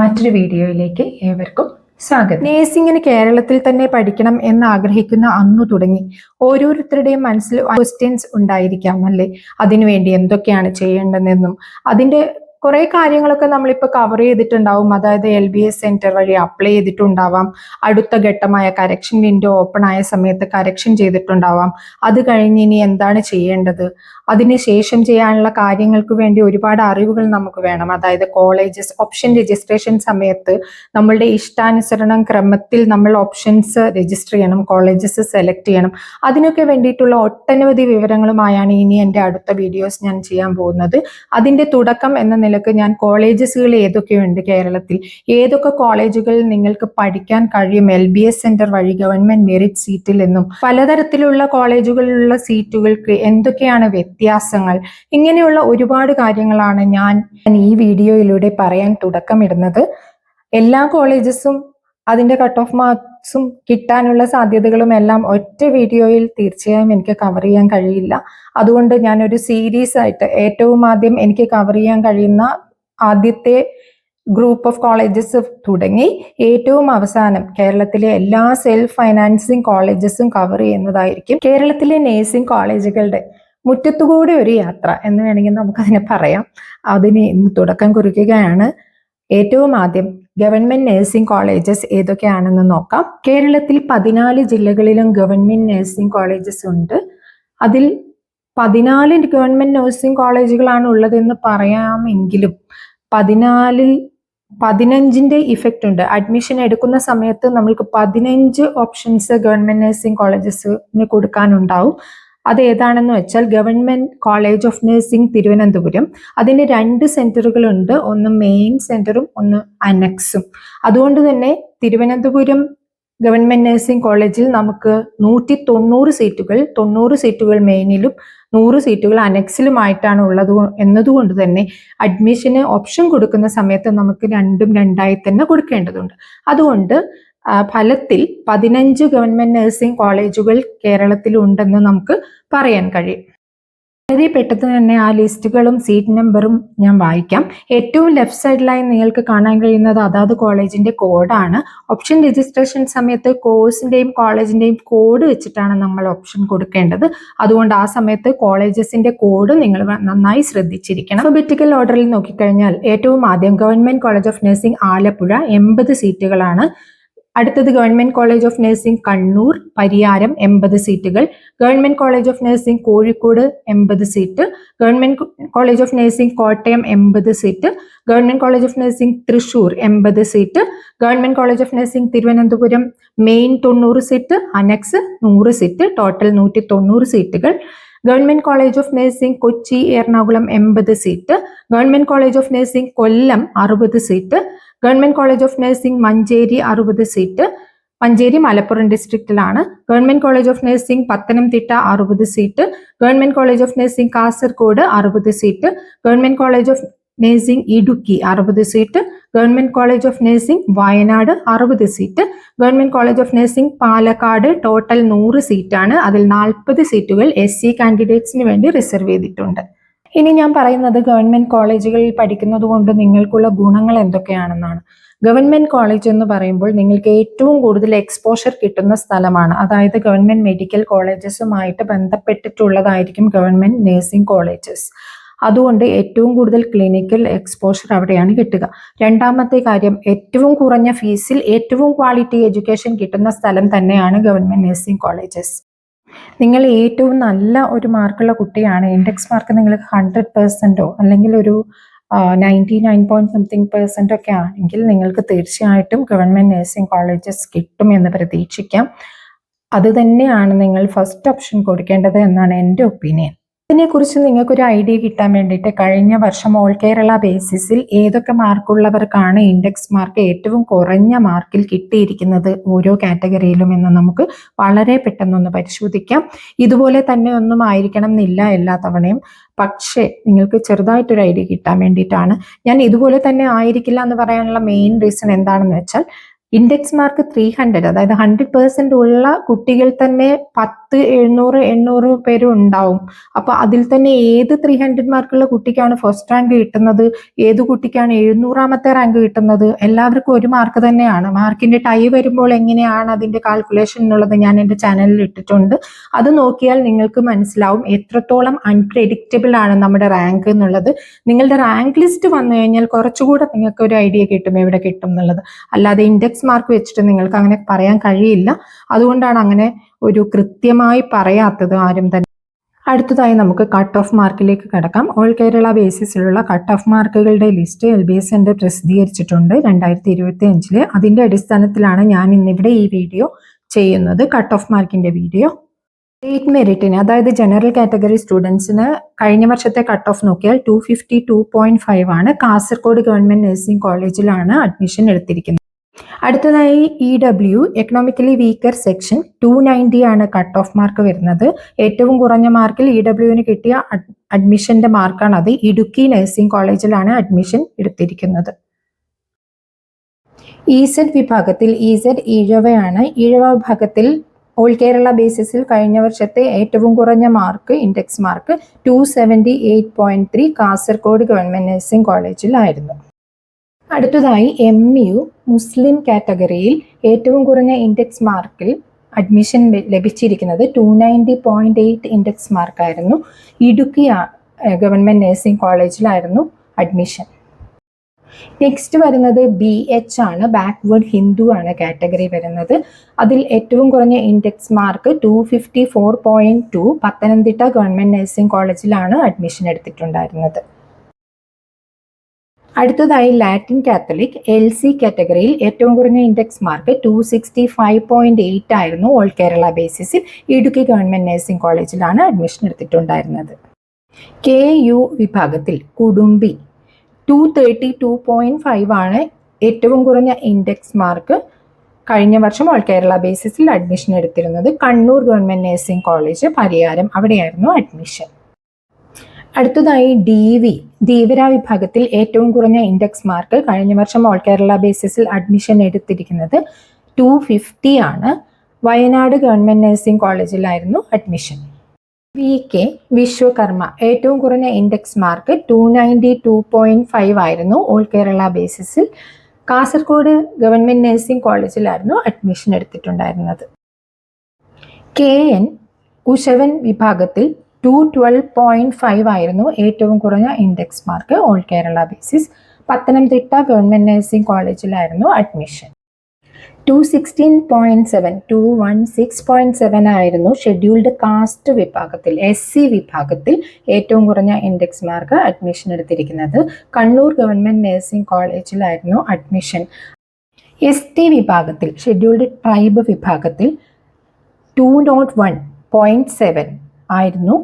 മറ്റൊരു വീഡിയോയിലേക്ക് ഏവർക്കും സ്വാഗതം. നേഴ്സിംഗിന് കേരളത്തിൽ തന്നെ പഠിക്കണം എന്ന് ആഗ്രഹിക്കുന്ന അന്നു തുടങ്ങി ഓരോരുത്തരുടെയും മനസ്സിൽ ക്വസ്റ്റ്യൻസ് ഉണ്ടായിരിക്കാം അല്ലേ? അതിനുവേണ്ടി എന്തൊക്കെയാണ് ചെയ്യേണ്ടതെന്നും അതിന്റെ കുറെ കാര്യങ്ങളൊക്കെ നമ്മളിപ്പോൾ കവർ ചെയ്തിട്ടുണ്ടാവും. അതായത് LBS സെന്റർ വഴി അപ്ലൈ ചെയ്തിട്ടുണ്ടാവാം, അടുത്ത ഘട്ടമായ കറക്ഷൻ വിൻഡോ ഓപ്പൺ ആയ സമയത്ത് കറക്ഷൻ ചെയ്തിട്ടുണ്ടാവാം. അത് കഴിഞ്ഞ് ഇനി എന്താണ് ചെയ്യേണ്ടത്, അതിനുശേഷം ചെയ്യാനുള്ള കാര്യങ്ങൾക്ക് വേണ്ടി ഒരുപാട് അറിവുകൾ നമുക്ക് വേണം. അതായത് കോളേജസ് ഓപ്ഷൻ രജിസ്ട്രേഷൻ സമയത്ത് നമ്മളുടെ ഇഷ്ടാനുസരണം ക്രമത്തിൽ നമ്മൾ ഓപ്ഷൻസ് രജിസ്റ്റർ ചെയ്യണം, കോളേജസ് സെലക്ട് ചെയ്യണം. അതിനൊക്കെ വേണ്ടിയിട്ടുള്ള ഒട്ടനവധി വിവരങ്ങളുമായാണ് ഇനി എൻ്റെ അടുത്ത വീഡിയോസ് ഞാൻ ചെയ്യാൻ പോകുന്നത്. അതിൻ്റെ തുടക്കം എന്ന നിലക്ക് ഞാൻ കോളേജസുകൾ ഏതൊക്കെയുണ്ട് കേരളത്തിൽ, ഏതൊക്കെ കോളേജുകളിൽ നിങ്ങൾക്ക് പഠിക്കാൻ കഴിയും LBS സെന്റർ വഴി ഗവൺമെന്റ് മെറിറ്റ് സീറ്റിൽ എന്നും, പലതരത്തിലുള്ള കോളേജുകളിലുള്ള സീറ്റുകൾക്ക് എന്തൊക്കെയാണ് വ്യത്യാസങ്ങൾ, ഇങ്ങനെയുള്ള ഒരുപാട് കാര്യങ്ങളാണ് ഞാൻ ഈ വീഡിയോയിലൂടെ പറയാൻ തുടക്കമിടുന്നത്. എല്ലാ കോളേജസും അതിന്റെ കട്ട് ഓഫ് മാർക്സും കിട്ടാനുള്ള സാധ്യതകളും എല്ലാം ഒറ്റ വീഡിയോയിൽ തീർച്ചയായും എനിക്ക് കവർ ചെയ്യാൻ കഴിയില്ല. അതുകൊണ്ട് ഞാനൊരു സീരീസ് ആയിട്ട് ഏറ്റവും ആദ്യം എനിക്ക് കവർ ചെയ്യാൻ കഴിയുന്ന ആദ്യത്തെ ഗ്രൂപ്പ് ഓഫ് കോളേജസ് തുടങ്ങി ഏറ്റവും അവസാനം കേരളത്തിലെ എല്ലാ സെൽഫ് ഫൈനാൻസിങ് കോളേജസും കവർ ചെയ്യുന്നതായിരിക്കും. കേരളത്തിലെ നേഴ്സിംഗ് കോളേജുകളുടെ മുറ്റത്തുകൂടെ ഒരു യാത്ര എന്ന് വേണമെങ്കിൽ നമുക്കതിനെ പറയാം. അതിന് ഇന്ന് തുടക്കം കുറിക്കുകയാണ്. ഏറ്റവും ആദ്യം ഗവൺമെന്റ് നഴ്സിംഗ് കോളേജസ് ഏതൊക്കെയാണെന്ന് നോക്കാം. കേരളത്തിൽ 14 ജില്ലകളിലും ഗവൺമെന്റ് നഴ്സിംഗ് കോളേജസ് ഉണ്ട്. അതിൽ 14 ഗവൺമെന്റ് നഴ്സിംഗ് കോളേജുകളാണ് ഉള്ളതെന്ന് പറയാമെങ്കിലും 14ൽ 15ന്റെ ഇഫക്റ്റ് ഉണ്ട്. അഡ്മിഷൻ എടുക്കുന്ന സമയത്ത് നമ്മൾക്ക് 15 ഓപ്ഷൻസ് ഗവൺമെന്റ് നഴ്സിംഗ് കോളേജസിന് കൊടുക്കാനുണ്ടാവും. അത് ഏതാണെന്ന് വെച്ചാൽ government college of nursing Thiruvananthapuram, അതിന് 2 സെന്ററുകളുണ്ട്, ഒന്ന് മെയിൻ സെന്ററും ഒന്ന് അനക്സും. അതുകൊണ്ട് തന്നെ തിരുവനന്തപുരം ഗവൺമെന്റ് നഴ്സിംഗ് കോളേജിൽ നമുക്ക് 190 സീറ്റുകൾ, 90 സീറ്റുകൾ മെയിനിലും 100 സീറ്റുകൾ അനക്സിലുമായിട്ടാണ് ഉള്ളത് എന്നതുകൊണ്ട് തന്നെ അഡ്മിഷന് ഓപ്ഷൻ കൊടുക്കുന്ന സമയത്ത് നമുക്ക് രണ്ടും രണ്ടായി തന്നെ കൊടുക്കേണ്ടതുണ്ട്. അതുകൊണ്ട് ഫലത്തിൽ 15 ഗവൺമെന്റ് നഴ്സിംഗ് കോളേജുകൾ കേരളത്തിൽ ഉണ്ടെന്ന് നമുക്ക് പറയാൻ കഴിയും. വളരെ പെട്ടെന്ന് തന്നെ ആ ലിസ്റ്റുകളും സീറ്റ് നമ്പറും ഞാൻ വായിക്കാം. ഏറ്റവും ലെഫ്റ്റ് സൈഡിലായി നിങ്ങൾക്ക് കാണാൻ കഴിയുന്നത് അതാത് കോളേജിന്റെ കോഡാണ്. ഓപ്ഷൻ രജിസ്ട്രേഷൻ സമയത്ത് കോഴ്സിന്റെയും കോളേജിന്റെയും കോഡ് വെച്ചിട്ടാണ് നമ്മൾ ഓപ്ഷൻ കൊടുക്കേണ്ടത്. അതുകൊണ്ട് ആ സമയത്ത് കോളേജസിന്റെ കോഡ് നിങ്ങൾ നന്നായി ശ്രദ്ധിച്ചിരിക്കണം. അൽഫബറ്റിക്കൽ ഓർഡറിൽ നോക്കിക്കഴിഞ്ഞാൽ ഏറ്റവും ആദ്യം government college of nursing Alappuzha 80 സീറ്റുകളാണ്. അടുത്തത് government college of nursing Kannur Pariyaram 80 സീറ്റുകൾ, government college of nursing Kozhikode 80 seat, government college of nursing Kottayam 80 seat, government college of nursing Thrissur 80 seat, government college of nursing Thiruvananthapuram main 90 seat, annexe 100 seat, total 190 സീറ്റുകൾ, government college of nursing Kochi Ernakulam 80 seat, government college of nursing Kollam 60 seat, government college of nursing Manjeri 60 seat, Manjeri Malappuram ഡിസ്ട്രിക്റ്റിലാണ്, government college of nursing Pathanamthitta 60 seat, government college of nursing Kasaragod 60 seat, government college of nursing Idukki 60 seat, government college of nursing Wayanad 60 seat, government college of nursing Palakkad total 100 സീറ്റാണ്. അതിൽ 40 സീറ്റുകൾ SC കാൻഡിഡേറ്റ്സിന് വേണ്ടി reserve ചെയ്തിട്ടുണ്ട്. ഇനി ഞാൻ പറയുന്നത് government കോളേജുകളിൽ പഠിക്കുന്നത് കൊണ്ട് നിങ്ങൾക്കുള്ള ഗുണങ്ങൾ എന്തൊക്കെയാണെന്നാണ്. ഗവൺമെന്റ് കോളേജ് എന്ന് പറയുമ്പോൾ നിങ്ങൾക്ക് ഏറ്റവും കൂടുതൽ എക്സ്പോഷർ കിട്ടുന്ന സ്ഥലമാണ്. അതായത് ഗവൺമെന്റ് മെഡിക്കൽ കോളേജസുമായിട്ട് ബന്ധപ്പെട്ടിട്ടുള്ളതായിരിക്കും ഗവൺമെന്റ് നഴ്സിംഗ് കോളേജസ്. അതുകൊണ്ട് ഏറ്റവും കൂടുതൽ ക്ലിനിക്കൽ എക്സ്പോഷർ അവിടെയാണ് കിട്ടുക. രണ്ടാമത്തെ കാര്യം, ഏറ്റവും കുറഞ്ഞ ഫീസിൽ ഏറ്റവും ക്വാളിറ്റി എഡ്യൂക്കേഷൻ കിട്ടുന്ന സ്ഥലം തന്നെയാണ് ഗവൺമെന്റ് നഴ്സിംഗ് കോളേജസ്. നിങ്ങൾ ഏറ്റവും നല്ല ഒരു മാർക്കുള്ള കുട്ടിയാണ്, ഇൻഡെക്സ് മാർക്ക് നിങ്ങൾക്ക് 100% അല്ലെങ്കിൽ ഒരു 99.something% ഒക്കെ ആണെങ്കിൽ നിങ്ങൾക്ക് തീർച്ചയായിട്ടും ഗവൺമെന്റ് നഴ്സിംഗ് കോളേജസ് കിട്ടും എന്ന് പ്രതീക്ഷിക്കാം. അത് തന്നെയാണ് നിങ്ങൾ ഫസ്റ്റ് ഓപ്ഷൻ കൊടുക്കേണ്ടത് എന്നാണ് എൻ്റെ ഒപ്പീനിയൻ. ഇതിനെക്കുറിച്ച് നിങ്ങൾക്കൊരു ഐഡിയ കിട്ടാൻ വേണ്ടിയിട്ട് കഴിഞ്ഞ വർഷം ഓൾ കേരള ബേസിസിൽ ഏതൊക്കെ മാർക്കുള്ളവർക്കാണ് ഇൻഡെക്സ് മാർക്ക് ഏറ്റവും കുറഞ്ഞ മാർക്കിൽ കിട്ടിയിരിക്കുന്നത് ഓരോ കാറ്റഗറിയിലും എന്ന് നമുക്ക് വളരെ പെട്ടെന്നൊന്ന് പരിശോധിക്കാം. ഇതുപോലെ തന്നെ ഒന്നും ആയിരിക്കണം എന്നില്ല എല്ലാ തവണയും, പക്ഷേ നിങ്ങൾക്ക് ചെറുതായിട്ടൊരു ഐഡിയ കിട്ടാൻ വേണ്ടിയിട്ടാണ്. ഞാൻ ഇതുപോലെ തന്നെ ആയിരിക്കില്ല എന്ന് പറയാനുള്ള മെയിൻ റീസൺ എന്താണെന്ന് വെച്ചാൽ ഇൻഡെക്സ് മാർക്ക് 300, അതായത് 100% ഉള്ള കുട്ടികൾ തന്നെ 10, 700, 800 പേരും ഉണ്ടാവും. അപ്പൊ അതിൽ തന്നെ ഏത് 300 മാർക്കുള്ള കുട്ടിക്കാണ് ഫസ്റ്റ് റാങ്ക് കിട്ടുന്നത്, ഏത് കുട്ടിക്കാണ് 700ാമത്തെ റാങ്ക് കിട്ടുന്നത്? എല്ലാവർക്കും ഒരു മാർക്ക് തന്നെയാണ്. മാർക്കിന്റെ ടൈ വരുമ്പോൾ എങ്ങനെയാണ് അതിന്റെ കാൽക്കുലേഷൻ എന്നുള്ളത് ഞാൻ എൻ്റെ ചാനലിൽ ഇട്ടിട്ടുണ്ട്. അത് നോക്കിയാൽ നിങ്ങൾക്ക് മനസ്സിലാവും എത്രത്തോളം അൺപ്രെഡിക്റ്റബിൾ ആണ് നമ്മുടെ റാങ്ക് എന്നുള്ളത്. നിങ്ങളുടെ റാങ്ക് ലിസ്റ്റ് വന്നു കഴിഞ്ഞാൽ കുറച്ചുകൂടെ നിങ്ങൾക്ക് ഒരു ഐഡിയ കിട്ടും എവിടെ കിട്ടും എന്നുള്ളത്. അല്ലാതെ ഇൻഡെക്സ് മാർക്ക് വെച്ചിട്ട് നിങ്ങൾക്ക് അങ്ങനെ പറയാൻ കഴിയില്ല. അതുകൊണ്ടാണ് അങ്ങനെ ഒരു കൃത്യമായി പറയാത്തത് ആരും തന്നെ. അടുത്തതായി നമുക്ക് കട്ട് ഓഫ് മാർക്കിലേക്ക് കടക്കാം. ഓൾ കേരള ബേസിസിലുള്ള കട്ട് ഓഫ് മാർക്കുകളുടെ ലിസ്റ്റ് LBS സെന്റർ പ്രസിദ്ധീകരിച്ചിട്ടുണ്ട് 2025. അതിന്റെ അടിസ്ഥാനത്തിലാണ് ഞാൻ ഇന്നിവിടെ ഈ വീഡിയോ ചെയ്യുന്നത്, കട്ട് ഓഫ് മാർക്കിന്റെ വീഡിയോ. സ്റ്റേറ്റ് മെറിറ്റിന്, അതായത് ജനറൽ കാറ്റഗറി സ്റ്റുഡൻസിന് കഴിഞ്ഞ വർഷത്തെ കട്ട് ഓഫ് നോക്കിയാൽ 252.5 ആണ്. കാസർഗോഡ് ഗവൺമെന്റ് നഴ്സിംഗ് കോളേജിലാണ് അഡ്മിഷൻ എടുത്തിരിക്കുന്നത്. അടുത്തതായി EW എക്കണോമിക്കലി വീക്കർ സെക്ഷൻ 290 ആണ് കട്ട് ഓഫ് മാർക്ക് വരുന്നത്. ഏറ്റവും കുറഞ്ഞ മാർക്കിൽ EWന് കിട്ടിയ അഡ്മിഷന്റെ മാർക്കാണ് അത്. ഇടുക്കി നഴ്സിംഗ് കോളേജിലാണ് അഡ്മിഷൻ എടുത്തിരിക്കുന്നത്. EZ വിഭാഗത്തിൽ EZ ഈഴവയാണ്. ഈഴവ വിഭാഗത്തിൽ ഓൾ കേരള ബേസിസിൽ കഴിഞ്ഞ വർഷത്തെ ഏറ്റവും കുറഞ്ഞ mark, index mark 278.3 Kasaragod government nursing കോളേജിലായിരുന്നു. അടുത്തതായി MU മുസ്ലിം കാറ്റഗറിയിൽ ഏറ്റവും കുറഞ്ഞ ഇൻഡെക്സ് മാർക്കിൽ അഡ്മിഷൻ ലഭിച്ചിരിക്കുന്നത് 290.8 ഇൻഡെക്സ് മാർക്കായിരുന്നു. ഇടുക്കി ഗവൺമെന്റ് നഴ്സിംഗ് കോളേജിലായിരുന്നു അഡ്മിഷൻ. നെക്സ്റ്റ് വരുന്നത് BH ആണ്, ബാക്ക്വേർഡ് ഹിന്ദു ആണ് കാറ്റഗറി വരുന്നത്. അതിൽ ഏറ്റവും കുറഞ്ഞ index mark 254.2 Pathanamthitta government nursing കോളേജിലാണ് അഡ്മിഷൻ എടുത്തിട്ടുണ്ടായിരുന്നത്. അടുത്തതായി ലാറ്റിൻ കാത്തലിക് LC കാറ്റഗറിയിൽ ഏറ്റവും കുറഞ്ഞ ഇൻഡെക്സ് മാർക്ക് 265.8 ആയിരുന്നു. ഓൾ കേരള ബേസിസിൽ ഇടുക്കി ഗവൺമെന്റ് നഴ്സിംഗ് കോളേജിലാണ് അഡ്മിഷൻ എടുത്തിട്ടുണ്ടായിരുന്നത്. KU വിഭാഗത്തിൽ കുടുംബി 232.5 ആണ് ഏറ്റവും കുറഞ്ഞ ഇൻഡെക്സ് മാർക്ക്. കഴിഞ്ഞ വർഷം ഓൾ കേരള ബേസിസിൽ അഡ്മിഷൻ എടുത്തിരുന്നത് Kannur government nursing college Pariyaram, അവിടെയായിരുന്നു അഡ്മിഷൻ. അടുത്തതായി ധീവര വിഭാഗത്തിൽ ഏറ്റവും കുറഞ്ഞ ഇൻഡെക്സ് മാർക്ക് കഴിഞ്ഞ വർഷം ഓൾ കേരള ബേസിസിൽ അഡ്മിഷൻ എടുത്തിരിക്കുന്നത് 250 ആണ്. വയനാട് ഗവൺമെന്റ് നഴ്സിംഗ് കോളേജിലായിരുന്നു അഡ്മിഷൻ. VK വിശ്വകർമ്മ ഏറ്റവും കുറഞ്ഞ ഇൻഡെക്സ് മാർക്ക് 292.5 ആയിരുന്നു. ഓൾ കേരള ബേസിസിൽ കാസർഗോഡ് ഗവൺമെന്റ് നഴ്സിംഗ് കോളേജിലായിരുന്നു അഡ്മിഷൻ എടുത്തിട്ടുണ്ടായിരുന്നത്. KN കുശവൻ വിഭാഗത്തിൽ 212.5 ആയിരുന്നു ഏറ്റവും കുറഞ്ഞ index mark. All Kerala basis Pathanamthitta government nursing കോളേജിലായിരുന്നു അഡ്മിഷൻ. 216.7 ആയിരുന്നു ഷെഡ്യൂൾഡ് കാസ്റ്റ് വിഭാഗത്തിൽ SC വിഭാഗത്തിൽ ഏറ്റവും കുറഞ്ഞ ഇൻഡെക്സ് മാർക്ക് അഡ്മിഷൻ എടുത്തിരിക്കുന്നത്. കണ്ണൂർ ഗവൺമെന്റ് നഴ്സിംഗ് കോളേജിലായിരുന്നു അഡ്മിഷൻ. ST വിഭാഗത്തിൽ ഷെഡ്യൂൾഡ് ട്രൈബ് വിഭാഗത്തിൽ 201.7 ആയിരുന്നു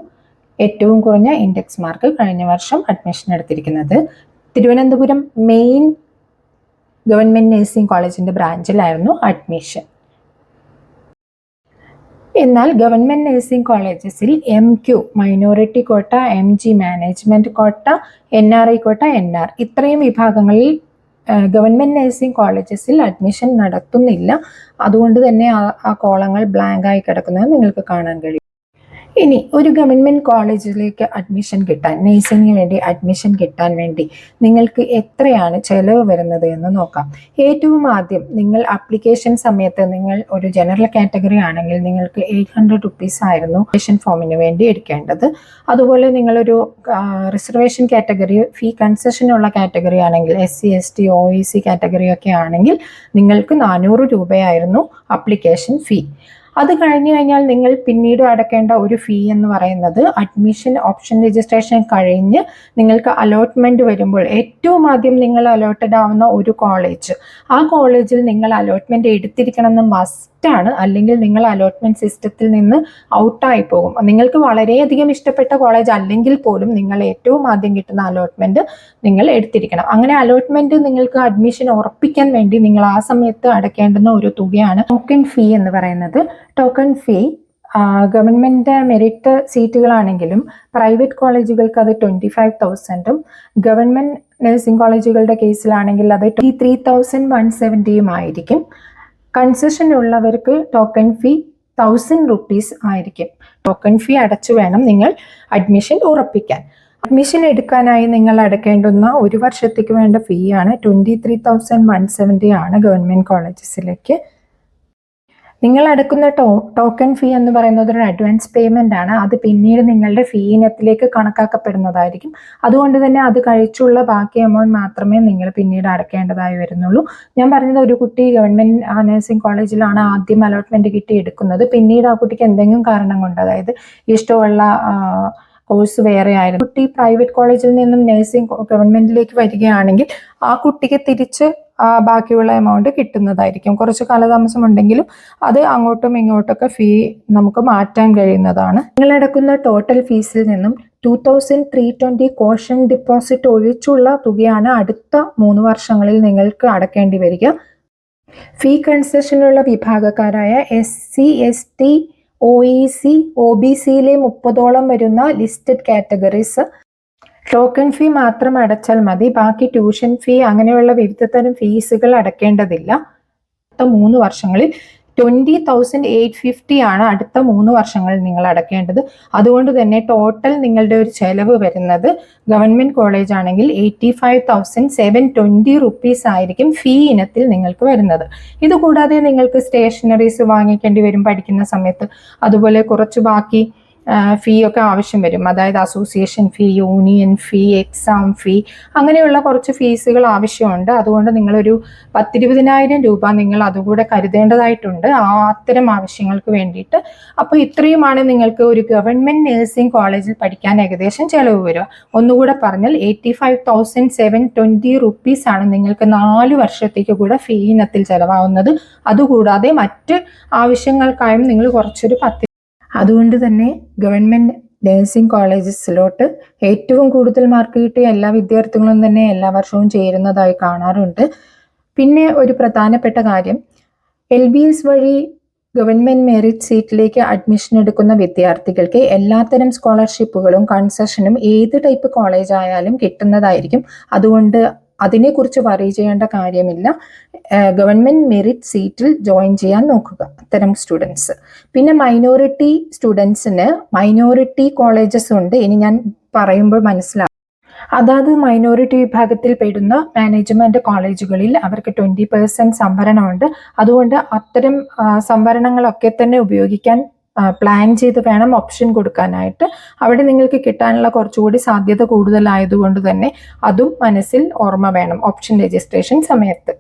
ഏറ്റവും കുറഞ്ഞ ഇൻഡെക്സ് മാർക്ക് കഴിഞ്ഞ വർഷം അഡ്മിഷൻ എടുത്തിരിക്കുന്നത്. തിരുവനന്തപുരം മെയിൻ ഗവൺമെന്റ് നഴ്സിംഗ് കോളേജിന്റെ ബ്രാഞ്ചിലായിരുന്നു അഡ്മിഷൻ. എന്നാൽ ഗവൺമെന്റ് നഴ്സിംഗ് കോളേജസിൽ MQ മൈനോറിറ്റി കോട്ട, MG മാനേജ്മെന്റ് കോട്ട, NRI കോട്ട, NR ഇത്രയും വിഭാഗങ്ങളിൽ ഗവൺമെന്റ് നഴ്സിംഗ് കോളേജസിൽ അഡ്മിഷൻ നടത്തുന്നില്ല. അതുകൊണ്ട് തന്നെ ആ കോളങ്ങൾ ബ്ലാങ്ക് ആയി കിടക്കുന്നത് നിങ്ങൾക്ക് കാണാൻ കഴിയും. ഇനി ഒരു ഗവൺമെന്റ് കോളേജിലേക്ക് അഡ്മിഷൻ കിട്ടാൻ, നഴ്സിംഗിന് വേണ്ടി അഡ്മിഷൻ കിട്ടാൻ വേണ്ടി നിങ്ങൾക്ക് എത്രയാണ് ചെലവ് വരുന്നത് എന്ന് നോക്കാം. ഏറ്റവും ആദ്യം നിങ്ങൾ അപ്ലിക്കേഷൻ സമയത്ത്, നിങ്ങൾ ഒരു ജനറൽ കാറ്റഗറി ആണെങ്കിൽ നിങ്ങൾക്ക് 800 റുപ്പീസ് ആയിരുന്നു അപ്ലിക്കേഷൻ ഫോമിന് വേണ്ടി എടുക്കേണ്ടത്. അതുപോലെ നിങ്ങളൊരു റിസർവേഷൻ കാറ്റഗറി, ഫീ കൺസെഷനുള്ള കാറ്റഗറി ആണെങ്കിൽ, SC ST OEC കാറ്റഗറി ഒക്കെ ആണെങ്കിൽ നിങ്ങൾക്ക് 400 രൂപയായിരുന്നു അപ്ലിക്കേഷൻ ഫീ. അത് കഴിഞ്ഞു കഴിഞ്ഞാൽ നിങ്ങൾ പിന്നീട് അടക്കേണ്ട ഒരു ഫീ എന്ന് പറയുന്നത് അഡ്മിഷൻ ഓപ്ഷൻ രജിസ്ട്രേഷൻ കഴിഞ്ഞ് നിങ്ങൾക്ക് അലോട്ട്മെന്റ് വരുമ്പോൾ ഏറ്റവും ആദ്യം നിങ്ങൾ അലോട്ടഡ് ആവുന്ന ഒരു കോളേജ്, ആ കോളേജിൽ നിങ്ങൾ അലോട്ട്മെന്റ് എടുത്തിരിക്കണം എന്ന് മസ്റ്റാണ്. അല്ലെങ്കിൽ നിങ്ങൾ അലോട്ട്മെന്റ് സിസ്റ്റത്തിൽ നിന്ന് ഔട്ടായി പോകും. നിങ്ങൾക്ക് വളരെയധികം ഇഷ്ടപ്പെട്ട കോളേജ് അല്ലെങ്കിൽ പോലും നിങ്ങൾ ഏറ്റവും ആദ്യം കിട്ടുന്ന അലോട്ട്മെന്റ് നിങ്ങൾ എടുത്തിരിക്കണം. അങ്ങനെ അലോട്ട്മെന്റ് നിങ്ങൾക്ക് അഡ്മിഷൻ ഉറപ്പിക്കാൻ വേണ്ടി നിങ്ങൾ ആ സമയത്ത് അടയ്ക്കേണ്ടുന്ന ഒരു തുകയാണ് ടോക്കൺ ഫീ എന്ന് പറയുന്നത്. ടോക്കൺ ഫീ ഗവൺമെന്റ് മെറിറ്റ് സീറ്റുകളാണെങ്കിലും പ്രൈവറ്റ് കോളേജുകൾക്ക് അത് 25,000ഉം, ഗവൺമെന്റ് നഴ്സിംഗ് കോളേജുകളുടെ കേസിലാണെങ്കിൽ അത് 23,170 ആയിരിക്കും. കൺസെഷൻ ഉള്ളവർക്ക് ടോക്കൺ ഫീ 1000 rupees ആയിരിക്കും. ടോക്കൺ ഫീ അടച്ചു വേണം നിങ്ങൾ അഡ്മിഷൻ ഉറപ്പിക്കാൻ. അഡ്മിഷൻ എടുക്കാനായി നിങ്ങൾ അടയ്ക്കേണ്ടുന്ന ഒരു വർഷത്തേക്ക് വേണ്ട ഫീ ആണ് 23,170 ആണ് ഗവൺമെന്റ് കോളേജസിലേക്ക്. നിങ്ങൾ അടക്കുന്ന ടോക്കൺ ഫീ എന്ന് പറയുന്നത് ഒരു അഡ്വാൻസ് പേയ്മെന്റ് ആണ്. അത് പിന്നീട് നിങ്ങളുടെ ഫീ ഇനത്തിലേക്ക് കണക്കാക്കപ്പെടുന്നതായിരിക്കും. അതുകൊണ്ട് തന്നെ അത് കഴിച്ചുള്ള ബാക്കി എമൗണ്ട് മാത്രമേ നിങ്ങൾ പിന്നീട് അടയ്ക്കേണ്ടതായി വരുന്നുള്ളൂ. ഞാൻ പറഞ്ഞത്, ഒരു കുട്ടി ഗവൺമെന്റ് നഴ്സിംഗ് കോളേജിലാണ് ആദ്യം അലോട്ട്മെന്റ് കിട്ടി എടുക്കുന്നത്. പിന്നീട് ആ കുട്ടിക്ക് എന്തെങ്കിലും കാരണം കൊണ്ട്, അതായത് ഇഷ്ടമുള്ള കോഴ്സ് വേറെ ആയിരുന്നു, കുട്ടി പ്രൈവറ്റ് കോളേജിൽ നിന്നും നഴ്സിംഗ് ഗവൺമെന്റിലേക്ക് വരികയാണെങ്കിൽ ആ കുട്ടിക്ക് തിരിച്ച് ബാക്കിയുള്ള എമൗണ്ട് കിട്ടുന്നതായിരിക്കും. കുറച്ച് കാലതാമസം ഉണ്ടെങ്കിലും അത് അങ്ങോട്ടും ഇങ്ങോട്ടൊക്കെ ഫീ നമുക്ക് മാറ്റാൻ കഴിയുന്നതാണ്. നിങ്ങൾ അടക്കുന്ന ടോട്ടൽ ഫീസിൽ നിന്നും 2,320 കോഷൻ ഡിപ്പോസിറ്റ് ഒഴിച്ചുള്ള തുകയാണ് അടുത്ത 3 വർഷങ്ങളിൽ നിങ്ങൾക്ക് അടക്കേണ്ടി വരിക. ഫീ കൺസെഷനുള്ള വിഭാഗക്കാരായ SC, ST, OEC, OBCയിലെ 30ഓളം വരുന്ന ലിസ്റ്റഡ് കാറ്റഗറീസ് ടോക്കൺ ഫീ മാത്രം അടച്ചാൽ മതി. ബാക്കി ട്യൂഷൻ ഫീ അങ്ങനെയുള്ള വിവിധ തരം ഫീസുകൾ അടക്കേണ്ടതില്ല. അടുത്ത 3 വർഷങ്ങളിൽ 20,850 ആണ് അടുത്ത 3 വർഷങ്ങളിൽ നിങ്ങൾ അടക്കേണ്ടത്. അതുകൊണ്ട് തന്നെ ടോട്ടൽ നിങ്ങളുടെ ഒരു ചെലവ് വരുന്നത് ഗവൺമെന്റ് കോളേജ് ആണെങ്കിൽ 85,720 rupees ആയിരിക്കും ഫീ ഇനത്തിൽ നിങ്ങൾക്ക് വരുന്നത്. ഇതുകൂടാതെ നിങ്ങൾക്ക് സ്റ്റേഷനറീസ് വാങ്ങിക്കേണ്ടി വരും പഠിക്കുന്ന സമയത്ത്. അതുപോലെ കുറച്ച് ബാക്കി ഫീ ഒക്കെ ആവശ്യം വരും. അതായത് അസോസിയേഷൻ ഫീ, യൂണിയൻ ഫീ, എക്സാം ഫീ, അങ്ങനെയുള്ള കുറച്ച് ഫീസുകൾ ആവശ്യമുണ്ട്. അതുകൊണ്ട് നിങ്ങളൊരു 10-20,000 രൂപ നിങ്ങൾ അതുകൂടെ കരുതേണ്ടതായിട്ടുണ്ട് അത്തരം ആവശ്യങ്ങൾക്ക് വേണ്ടിയിട്ട്. അപ്പോൾ ഇത്രയുമാണ് നിങ്ങൾക്ക് ഒരു ഗവൺമെന്റ് നഴ്സിംഗ് കോളേജിൽ പഠിക്കാൻ ഏകദേശം ചെലവ് വരിക. ഒന്നുകൂടെ പറഞ്ഞാൽ 85,720 rupees ആണ് നിങ്ങൾക്ക് 4 വർഷത്തേക്ക് കൂടെ ഫീ ഇനത്തിൽ ചെലവാകുന്നത്. അതുകൂടാതെ മറ്റ് ആവശ്യങ്ങൾക്കായും നിങ്ങൾ കുറച്ചൊരു 10. അതുകൊണ്ട് തന്നെ ഗവൺമെന്റ് നഴ്സിംഗ് കോളേജസിലോട്ട് ഏറ്റവും കൂടുതൽ മാർക്ക് കിട്ടിയ എല്ലാ വിദ്യാർത്ഥികളും തന്നെ എല്ലാ വർഷവും ചേരുന്നതായി കാണാറുണ്ട്. പിന്നെ ഒരു പ്രധാനപ്പെട്ട കാര്യം, LBS വഴി ഗവൺമെന്റ് മെറിറ്റ് സീറ്റിലേക്ക് അഡ്മിഷൻ എടുക്കുന്ന വിദ്യാർത്ഥികൾക്ക് എല്ലാത്തരം സ്കോളർഷിപ്പുകളും കൺസെഷനും ഏത് ടൈപ്പ് കോളേജ് ആയാലും കിട്ടുന്നതായിരിക്കും. അതുകൊണ്ട് അതിനെക്കുറിച്ച് വറി ചെയ്യേണ്ട കാര്യമില്ല. ഗവൺമെന്റ് മെറിറ്റ് സീറ്റിൽ ജോയിൻ ചെയ്യാൻ നോക്കുക അത്തരം സ്റ്റുഡൻസ്. പിന്നെ മൈനോറിറ്റി സ്റ്റുഡൻസിന് മൈനോറിറ്റി കോളേജസ് ഉണ്ട്. ഇനി ഞാൻ പറയുമ്പോൾ മനസ്സിലാവും. അതായത് മൈനോറിറ്റി വിഭാഗത്തിൽ പെടുന്ന മാനേജ്മെന്റ് കോളേജുകളിൽ അവർക്ക് 20% സംവരണമുണ്ട്. അതുകൊണ്ട് അത്തരം സംവരണങ്ങളൊക്കെ തന്നെ ഉപയോഗിക്കാൻ പ്ലാൻ ചെയ്ത് വേണം ഓപ്ഷൻ കൊടുക്കാനായിട്ട്. അവിടെ നിങ്ങൾക്ക് കിട്ടാനുള്ള കുറച്ചുകൂടി സാധ്യത കൂടുതലായതുകൊണ്ട് തന്നെ അതും മനസ്സിൽ ഓർമ്മ വേണം ഓപ്ഷൻ രജിസ്ട്രേഷൻ സമയത്ത്.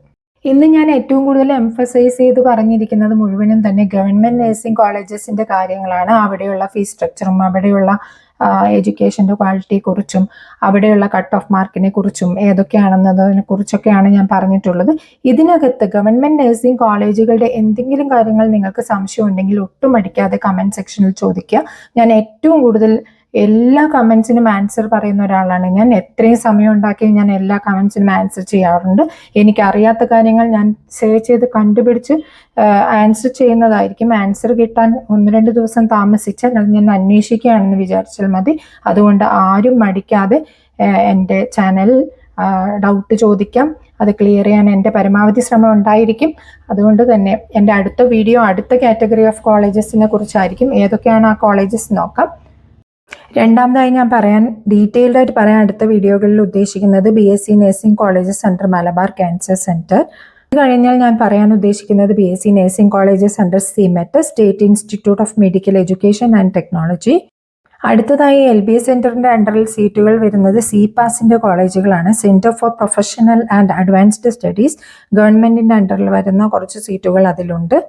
ഇന്ന് ഞാൻ ഏറ്റവും കൂടുതൽ എംഫസൈസ് ചെയ്ത് പറഞ്ഞിരിക്കുന്നത് മുഴുവനും തന്നെ ഗവൺമെന്റ് നഴ്സിംഗ് കോളേജസിന്റെ കാര്യങ്ങളാണ്. അവിടെയുള്ള ഫീസ് സ്ട്രക്ചറും അവിടെയുള്ള എഡ്യൂക്കേഷൻ്റെ ക്വാളിറ്റിയെ കുറിച്ചും അവിടെയുള്ള കട്ട് ഓഫ് മാർക്കിനെ കുറിച്ചും ഏതൊക്കെയാണെന്നതിനെ കുറിച്ചൊക്കെയാണ് ഞാൻ പറഞ്ഞിട്ടുള്ളത്. ഇതിനകത്ത് ഗവൺമെന്റ് നഴ്സിംഗ് കോളേജുകളുടെ എന്തെങ്കിലും കാര്യങ്ങൾ നിങ്ങൾക്ക് സംശയം ഉണ്ടെങ്കിൽ ഒട്ടും മടിക്കാതെ കമന്റ് സെക്ഷനിൽ ചോദിക്കുക. ഞാൻ ഏറ്റവും കൂടുതൽ എല്ലാ കമന്റ്സിനും ആൻസർ പറയുന്ന ഒരാളാണ് ഞാൻ. എത്രയും സമയം ഉണ്ടാക്കി ഞാൻ എല്ലാ കമന്റ്സിനും ആൻസർ ചെയ്യാറുണ്ട്. എനിക്കറിയാത്ത കാര്യങ്ങൾ ഞാൻ സെർച്ച് ചെയ്ത് കണ്ടുപിടിച്ച് ആൻസർ ചെയ്യുന്നതായിരിക്കും. ആൻസർ കിട്ടാൻ 1-2 ദിവസം താമസിച്ചാൽ അത് ഞാൻ അന്വേഷിക്കുകയാണെന്ന് വിചാരിച്ചാൽ മതി. അതുകൊണ്ട് ആരും മടിക്കാതെ എൻ്റെ ചാനലിൽ ഡൗട്ട് ചോദിക്കാം. അത് ക്ലിയർ ചെയ്യാൻ എൻ്റെ പരമാവധി ശ്രമം ഉണ്ടായിരിക്കും. അതുകൊണ്ട് തന്നെ എൻ്റെ അടുത്ത വീഡിയോ അടുത്ത കാറ്റഗറി ഓഫ് കോളേജസിനെ കുറിച്ചായിരിക്കും. ഏതൊക്കെയാണ് ആ കോളേജസ് നോക്കാം. രണ്ടാമതായി ഞാൻ ഡീറ്റെയിൽഡ് ആയിട്ട് പറയാൻ അടുത്ത വീഡിയോകളിൽ ഉദ്ദേശിക്കുന്നത് BSc nursing colleges under Malabar cancer centre. ഇത് കഴിഞ്ഞാൽ ഞാൻ പറയാൻ ഉദ്ദേശിക്കുന്നത് BSc nursing colleges under CMET, state institute of medical education and technology. അടുത്തതായി LBS സെന്ററിന്റെ അണ്ടറിൽ സീറ്റുകൾ വരുന്നത് CPASന്റെ കോളേജുകളാണ്. Centre for professional and advanced studies, ഗവൺമെന്റിന്റെ അണ്ടറിൽ വരുന്ന കുറച്ച് സീറ്റുകൾ അതിലുണ്ട്.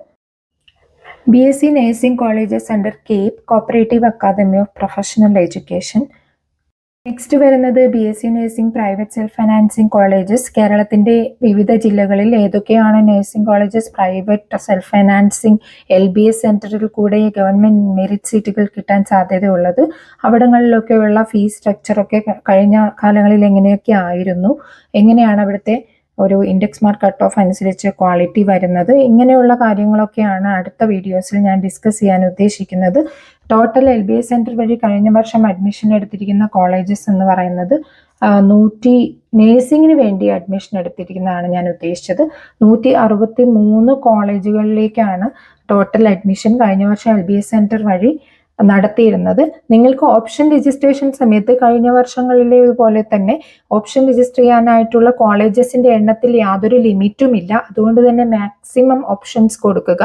BSc nursing colleges under CAPE, cooperative academy of professional education. Next വരുന്നത് BSc nursing private self financing colleges. കേരളത്തിന്റെ വിവിധ ജില്ലകളിൽ ഏതൊക്കെയാണ് nursing colleges private self financing LBS സെന്ററിൽ കൂടെ ഗവൺമെന്റ് മെറിറ്റ് സീറ്റുകൾ കിട്ടാൻ സാധ്യതയുള്ളത്, അവിടങ്ങളിലൊക്കെയുള്ള ഫീസ് സ്ട്രക്ചറൊക്കെ കഴിഞ്ഞ കാലങ്ങളിൽ എങ്ങനെയൊക്കെ ആയിരുന്നു, എങ്ങനെയാണ് അവിടുത്തെ ഒരു ഇൻഡെക്സ് മാർക്ക് കട്ട് ഓഫ് അനുസരിച്ച് ക്വാളിറ്റി വരുന്നത്, ഇങ്ങനെയുള്ള കാര്യങ്ങളൊക്കെയാണ് അടുത്ത വീഡിയോസിൽ ഞാൻ ഡിസ്കസ് ചെയ്യാൻ ഉദ്ദേശിക്കുന്നത്. ടോട്ടൽ LBS സെന്റർ വഴി കഴിഞ്ഞ വർഷം അഡ്മിഷൻ എടുത്തിരിക്കുന്ന കോളേജസ് എന്ന് പറയുന്നത് നേഴ്സിങ്ങിന് വേണ്ടി അഡ്മിഷൻ എടുത്തിരിക്കുന്നതാണ് ഞാൻ ഉദ്ദേശിച്ചത്. 163 കോളേജുകളിലേക്കാണ് ടോട്ടൽ അഡ്മിഷൻ കഴിഞ്ഞ വർഷം LBS സെന്റർ വഴി നടത്തിയിരുന്നത്. നിങ്ങൾക്ക് ഓപ്ഷൻ രജിസ്ട്രേഷൻ സമയത്ത് കഴിഞ്ഞ വർഷങ്ങളിലെ പോലെ തന്നെ ഓപ്ഷൻ രജിസ്റ്റർ ചെയ്യാനായിട്ടുള്ള കോളേജസിന്റെ എണ്ണത്തിൽ യാതൊരു ലിമിറ്റും ഇല്ല. അതുകൊണ്ട് തന്നെ മാക്സിമം ഓപ്ഷൻസ് കൊടുക്കുക.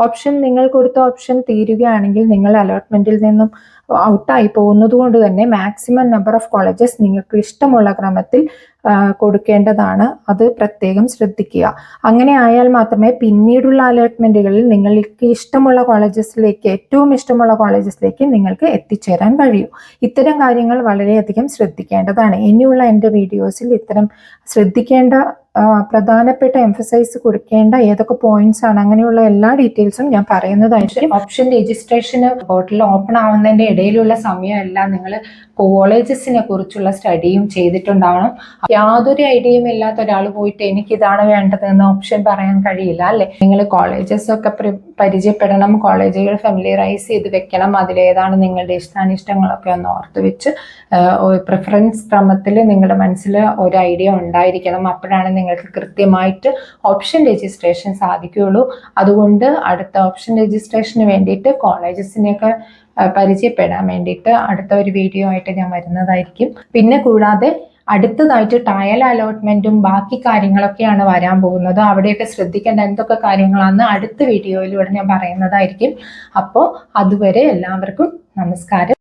ഓപ്ഷൻ നിങ്ങൾ കൊടുത്ത ഓപ്ഷൻ തീരുകയാണെങ്കിൽ നിങ്ങൾ അലോട്ട്മെന്റിൽ നിന്നും ഔട്ടായി പോകുന്നത് കൊണ്ട് തന്നെ മാക്സിമം നമ്പർ ഓഫ് കോളേജസ് നിങ്ങൾക്ക് ഇഷ്ടമുള്ള ക്രമത്തിൽ കൊടുക്കേണ്ടതാണ്. അത് പ്രത്യേകം ശ്രദ്ധിക്കുക. അങ്ങനെ ആയാൽ മാത്രമേ പിന്നീടുള്ള അലോട്ട്മെന്റുകളിൽ നിങ്ങൾക്ക് ഇഷ്ടമുള്ള കോളേജസിലേക്ക്, ഏറ്റവും ഇഷ്ടമുള്ള കോളേജസിലേക്ക് നിങ്ങൾക്ക് എത്തിച്ചേരാൻ കഴിയൂ. ഇത്തരം കാര്യങ്ങൾ വളരെയധികം ശ്രദ്ധിക്കേണ്ടതാണ്. ഇനിയുള്ള എൻ്റെ വീഡിയോസിൽ ഇത്തരം ശ്രദ്ധിക്കേണ്ട പ്രധാനപ്പെട്ട എംഫസൈസ് കൊടുക്കേണ്ട ഏതൊക്കെ പോയിന്റ്സ് ആണ്, അങ്ങനെയുള്ള എല്ലാ ഡീറ്റെയിൽസും ഞാൻ പറയുന്നതായിട്ട്. ഓപ്ഷൻ രജിസ്ട്രേഷന് പോർട്ടൽ ഓപ്പൺ ആവുന്നതിന്റെ ഇടയിലുള്ള സമയമെല്ലാം നിങ്ങൾ കോളേജസിനെ കുറിച്ചുള്ള സ്റ്റഡിയും ചെയ്തിട്ടുണ്ടാവണം. യാതൊരു ഐഡിയയും ഇല്ലാത്ത ഒരാൾ പോയിട്ട് എനിക്ക് ഇതാണ് വേണ്ടതെന്ന് ഓപ്ഷൻ പറയാൻ കഴിയില്ല അല്ലെ. നിങ്ങൾ കോളേജസ് ഒക്കെ പരിചയപ്പെടണം, കോളേജുകൾ ഫെമിലിയറൈസ് ചെയ്ത് വെക്കണം. അതിലേതാണ് നിങ്ങളുടെ ഇഷ്ടാനിഷ്ടങ്ങളൊക്കെ ഒന്ന് ഓർത്ത് വെച്ച് പ്രിഫറൻസ് ക്രമത്തിൽ നിങ്ങളുടെ മനസ്സിൽ ഒരു ഐഡിയ ഉണ്ടായിരിക്കണം. അപ്പോഴാണ് നിങ്ങൾക്ക് കൃത്യമായിട്ട് ഓപ്ഷൻ രജിസ്ട്രേഷൻ സാധിക്കുകയുള്ളൂ. അതുകൊണ്ട് അടുത്ത ഓപ്ഷൻ രജിസ്ട്രേഷന് വേണ്ടിയിട്ട് കോളേജസിനെയൊക്കെ പരിചയപ്പെടാൻ വേണ്ടിയിട്ട് അടുത്ത ഒരു വീഡിയോ ആയിട്ട് ഞാൻ വരുന്നതായിരിക്കും. പിന്നെ കൂടാതെ അടുത്തതായിട്ട് ട്രയൽ അലോട്ട്മെന്റും ബാക്കി കാര്യങ്ങളൊക്കെയാണ് വരാൻ പോകുന്നത്. അവിടെയൊക്കെ ശ്രദ്ധിക്കേണ്ട എന്തൊക്കെ കാര്യങ്ങളാണെന്ന് അടുത്ത വീഡിയോയിലൂടെ ഞാൻ പറയുന്നതായിരിക്കും. അപ്പോൾ അതുവരെ എല്ലാവർക്കും നമസ്കാരം.